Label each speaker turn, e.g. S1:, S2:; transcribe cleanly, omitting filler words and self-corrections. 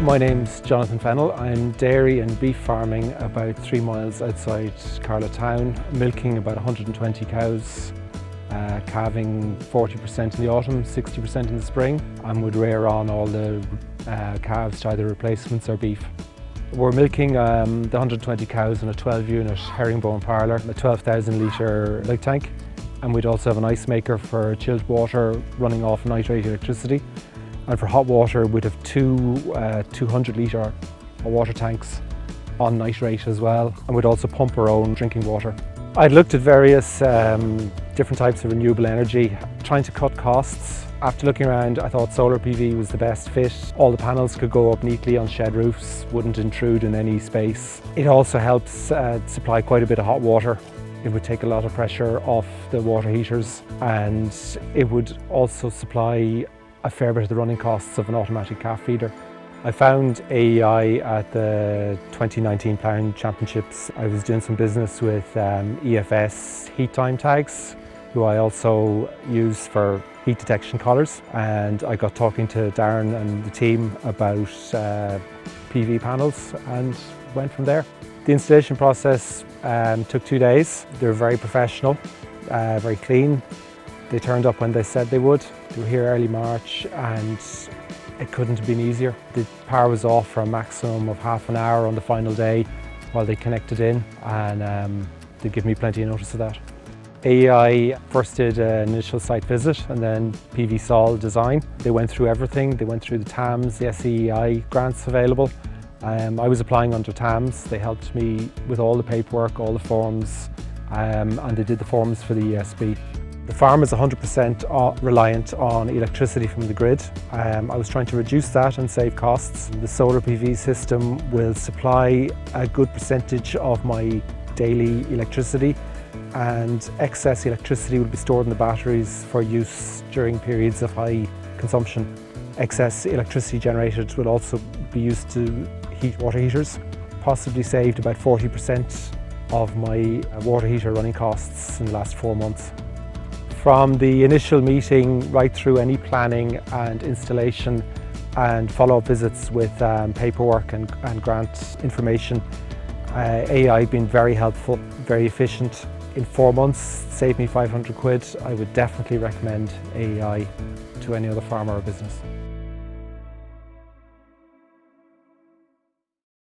S1: My name's Jonathan Fennell. I'm dairy and beef farming about 3 miles outside Carlow town, milking about 120 cows, calving 40% in the autumn, 60% in the spring, and would rear on all the calves to either replacements or beef. We're milking the 120 cows in a 12-unit herringbone parlour, a 12,000 litre milk tank, and we'd also have an ice maker for chilled water running off nitrate electricity. And for hot water, we'd have two 200-litre water tanks on nitrate as well, and we'd also pump our own drinking water. I'd looked at various different types of renewable energy, trying to cut costs. After looking around, I thought solar PV was the best fit. All the panels could go up neatly on shed roofs, wouldn't intrude in any space. It also helps supply quite a bit of hot water. It would take a lot of pressure off the water heaters, and it would also supply a fair bit of the running costs of an automatic calf feeder. I found AEI at the 2019 Ploughing Championships. I was doing some business with EFS heat time tags, who I also use for heat detection collars, and I got talking to Darren and the team about PV panels and went from there. The installation process took 2 days. They were very professional, very clean. They turned up when they said they would. They were here early March and it couldn't have been easier. The power was off for a maximum of half an hour on the final day while they connected in, and they gave me plenty of notice of that. AEI first did an initial site visit and then PV Sol design. They went through everything. They went through the TAMS, the SEEI grants available. I was applying under TAMS. They helped me with all the paperwork, all the forms, and they did the forms for the ESB. The farm is 100% reliant on electricity from the grid. I was trying to reduce that and save costs. The solar PV system will supply a good percentage of my daily electricity, and excess electricity will be stored in the batteries for use during periods of high consumption. Excess electricity generated will also be used to heat water heaters. Possibly saved about 40% of my water heater running costs in the last 4 months. From the initial meeting right through any planning and installation and follow-up visits with paperwork and grant information, AEI have been very helpful, very efficient. In 4 months, saved me 500 quid. I would definitely recommend AEI to any other farmer or business.